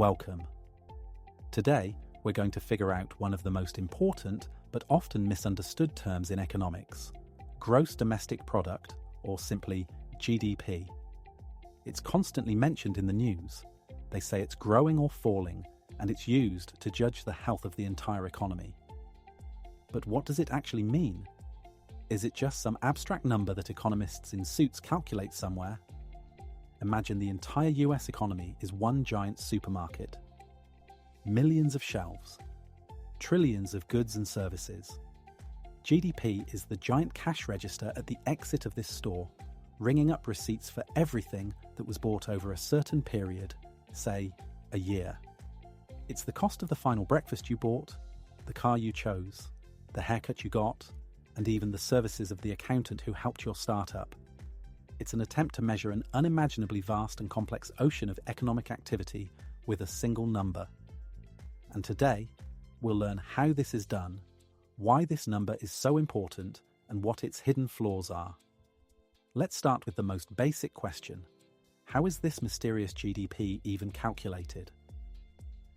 Welcome. Today, we're going to figure out one of the most important but often misunderstood terms in economics, gross domestic product, or simply GDP. It's constantly mentioned in the news. They say it's growing or falling, and it's used to judge the health of the entire economy. But what does it actually mean? Is it just some abstract number that economists in suits calculate somewhere? Imagine the entire US economy is one giant supermarket. Millions of shelves, trillions of goods and services. GDP is the giant cash register at the exit of this store, ringing up receipts for everything that was bought over a certain period, say, a year. It's the cost of the final breakfast you bought, the car you chose, the haircut you got, and even the services of the accountant who helped your startup. It's an attempt to measure an unimaginably vast and complex ocean of economic activity with a single number. And today, we'll learn how this is done, why this number is so important, and what its hidden flaws are. Let's start with the most basic question. How is this mysterious GDP even calculated?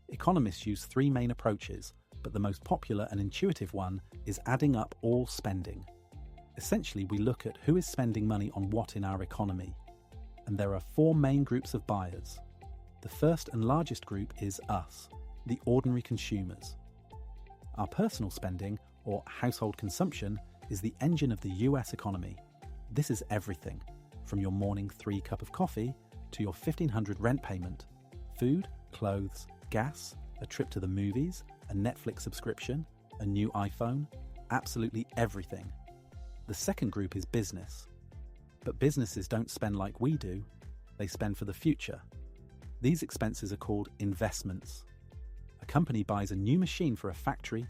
Economists use three main approaches, but the most popular and intuitive one is adding up all spending. Essentially, we look at who is spending money on what in our economy. And there are four main groups of buyers. The first and largest group is us, the ordinary consumers. Our personal spending, or household consumption, is the engine of the US economy. This is everything, from your morning 3 cup of coffee to your $1,500 rent payment, food, clothes, gas, a trip to the movies, a Netflix subscription, a new iPhone, absolutely everything. The second group is business. But businesses don't spend like we do, they spend for the future. These expenses are called investments. A company buys a new machine for a factory,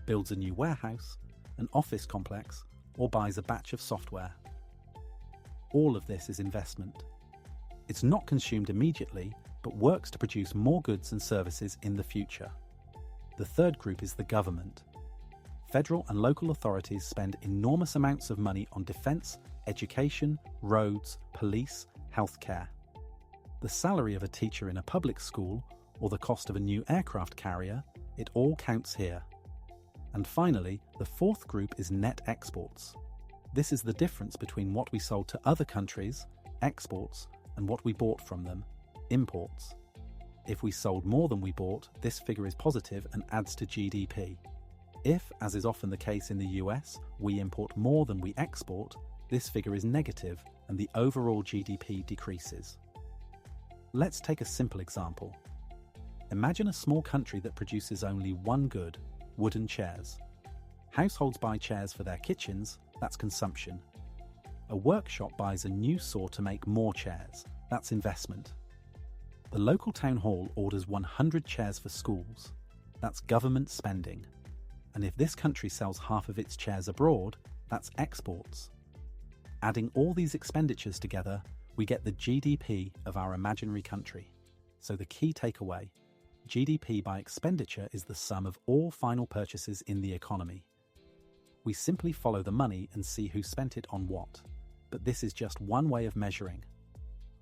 builds a new warehouse, an office complex, or buys a batch of software. All of this is investment. It's not consumed immediately, but works to produce more goods and services in the future. The third group is the government. Federal and local authorities spend enormous amounts of money on defense, education, roads, police, healthcare. The salary of a teacher in a public school, or the cost of a new aircraft carrier, it all counts here. And finally, the fourth group is net exports. This is the difference between what we sold to other countries, exports, and what we bought from them, imports. If we sold more than we bought, this figure is positive and adds to GDP. If, as is often the case in the US, we import more than we export, this figure is negative and the overall GDP decreases. Let's take a simple example. Imagine a small country that produces only one good, wooden chairs. Households buy chairs for their kitchens, that's consumption. A workshop buys a new saw to make more chairs, that's investment. The local town hall orders 100 chairs for schools, that's government spending. And if this country sells half of its chairs abroad, that's exports. Adding all these expenditures together, we get the GDP of our imaginary country. So the key takeaway, GDP by expenditure is the sum of all final purchases in the economy. We simply follow the money and see who spent it on what. But this is just one way of measuring.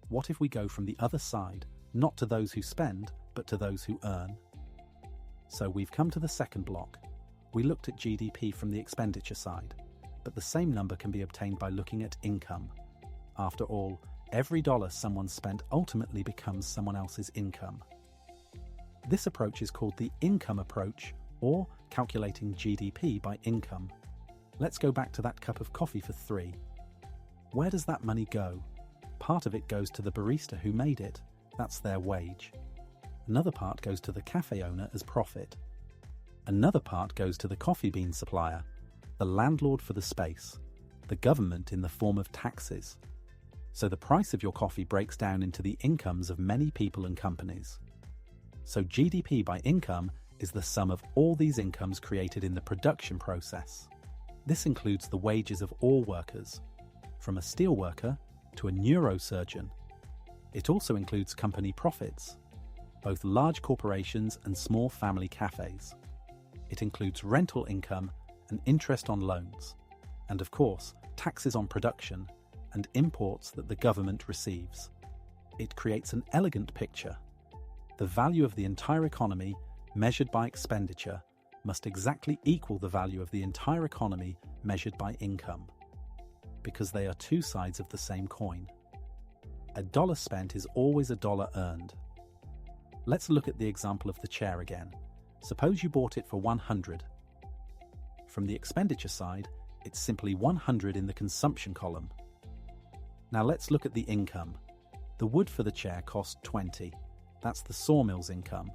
What if we go from the other side, not to those who spend, but to those who earn? So we've come to the second block. We looked at GDP from the expenditure side, but the same number can be obtained by looking at income. After all, every dollar someone spent ultimately becomes someone else's income. This approach is called the income approach, or calculating GDP by income. Let's go back to that cup of coffee for 3. Where does that money go? Part of it goes to the barista who made it. That's their wage. Another part goes to the cafe owner as profit. Another part goes to the coffee bean supplier, the landlord for the space, the government in the form of taxes. So the price of your coffee breaks down into the incomes of many people and companies. So GDP by income is the sum of all these incomes created in the production process. This includes the wages of all workers, from a steel worker to a neurosurgeon. It also includes company profits, both large corporations and small family cafes. It includes rental income and interest on loans, and of course, taxes on production and imports that the government receives. It creates an elegant picture. The value of the entire economy, measured by expenditure, must exactly equal the value of the entire economy measured by income, because they are two sides of the same coin. A dollar spent is always a dollar earned. Let's look at the example of the chair again. Suppose you bought it for 100. From the expenditure side, it's simply 100 in the consumption column. Now let's look at the income. The wood for the chair cost 20. That's the sawmill's income.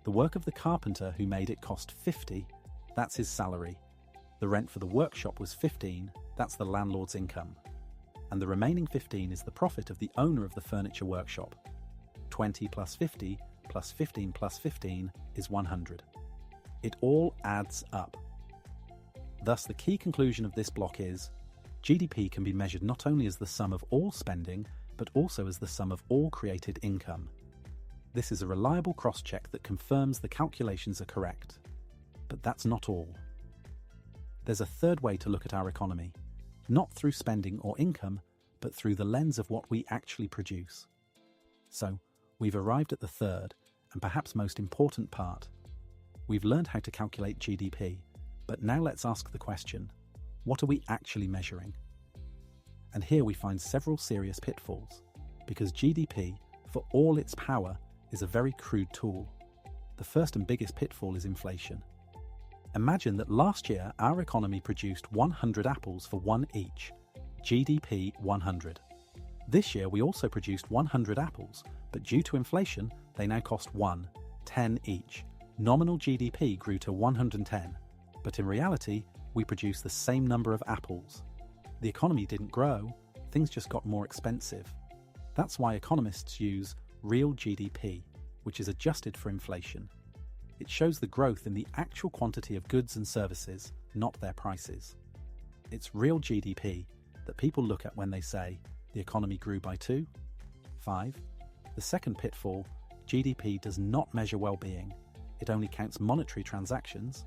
The work of the carpenter who made it cost 50. That's his salary. The rent for the workshop was 15. That's the landlord's income. And the remaining 15 is the profit of the owner of the furniture workshop. 20 plus 50 plus 15 plus 15 is 100. It all adds up. Thus, the key conclusion of this block is GDP can be measured not only as the sum of all spending, but also as the sum of all created income. This is a reliable cross-check that confirms the calculations are correct. But that's not all. There's a third way to look at our economy, not through spending or income, but through the lens of what we actually produce. So, we've arrived at the third, and perhaps most important part. We've learned how to calculate GDP, but now let's ask the question, what are we actually measuring? And here we find several serious pitfalls, because GDP, for all its power, is a very crude tool. The first and biggest pitfall is inflation. Imagine that last year our economy produced 100 apples for one each, GDP 100. This year we also produced 100 apples, but due to inflation they now cost 10 each. Nominal GDP grew to 110, but in reality we produced the same number of apples. The economy didn't grow, things just got more expensive. That's why economists use real GDP, which is adjusted for inflation. It shows the growth in the actual quantity of goods and services, not their prices. It's real GDP that people look at when they say the economy grew by 2, 5. The second pitfall, GDP does not measure well-being. It only counts monetary transactions.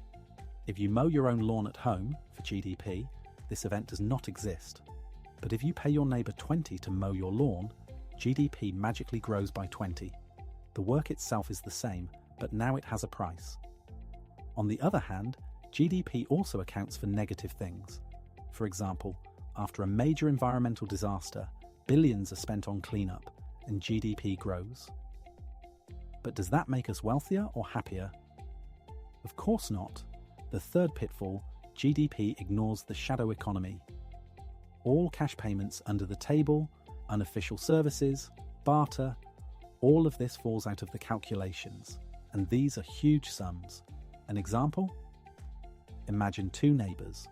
If you mow your own lawn at home for GDP, this event does not exist. But if you pay your neighbour 20 to mow your lawn, GDP magically grows by 20. The work itself is the same, but now it has a price. On the other hand, GDP also accounts for negative things. For example, after a major environmental disaster, billions are spent on cleanup, and GDP grows. But does that make us wealthier or happier? Of course not. The third pitfall, GDP ignores the shadow economy. All cash payments under the table, unofficial services, barter, all of this falls out of the calculations, and these are huge sums. An example? Imagine two neighbours.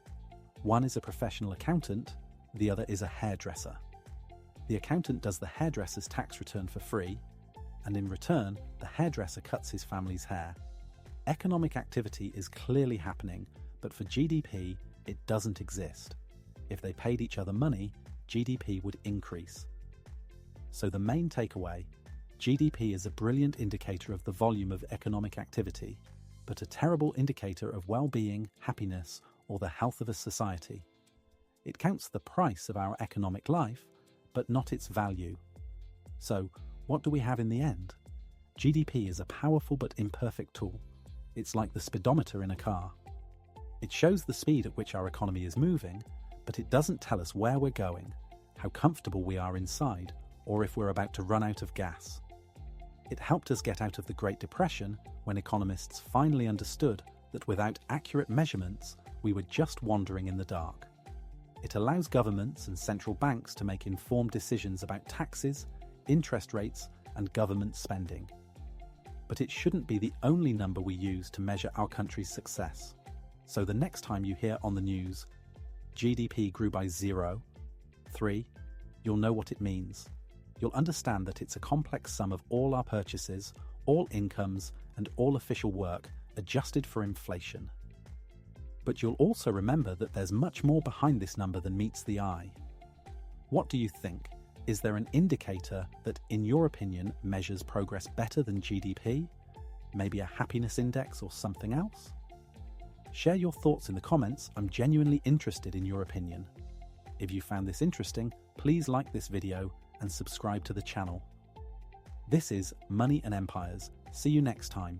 One is a professional accountant, the other is a hairdresser. The accountant does the hairdresser's tax return for free, and in return, the hairdresser cuts his family's hair. Economic activity is clearly happening, but for GDP, it doesn't exist. If they paid each other money, GDP would increase. So the main takeaway, GDP is a brilliant indicator of the volume of economic activity, but a terrible indicator of well-being, happiness, or the health of a society. It counts the price of our economic life, but not its value. So, what do we have in the end? GDP is a powerful but imperfect tool. It's like the speedometer in a car. It shows the speed at which our economy is moving, but it doesn't tell us where we're going, how comfortable we are inside, or if we're about to run out of gas. It helped us get out of the Great Depression when economists finally understood that without accurate measurements, we were just wandering in the dark. It allows governments and central banks to make informed decisions about taxes, interest rates, and government spending. But it shouldn't be the only number we use to measure our country's success. So the next time you hear on the news, GDP grew by 0, 3, you'll know what it means. You'll understand that it's a complex sum of all our purchases, all incomes, and all official work adjusted for inflation. But you'll also remember that there's much more behind this number than meets the eye. What do you think? Is there an indicator that, in your opinion, measures progress better than GDP? Maybe a happiness index or something else? Share your thoughts in the comments. I'm genuinely interested in your opinion. If you found this interesting, please like this video and subscribe to the channel. This is Money and Empires, See you next time.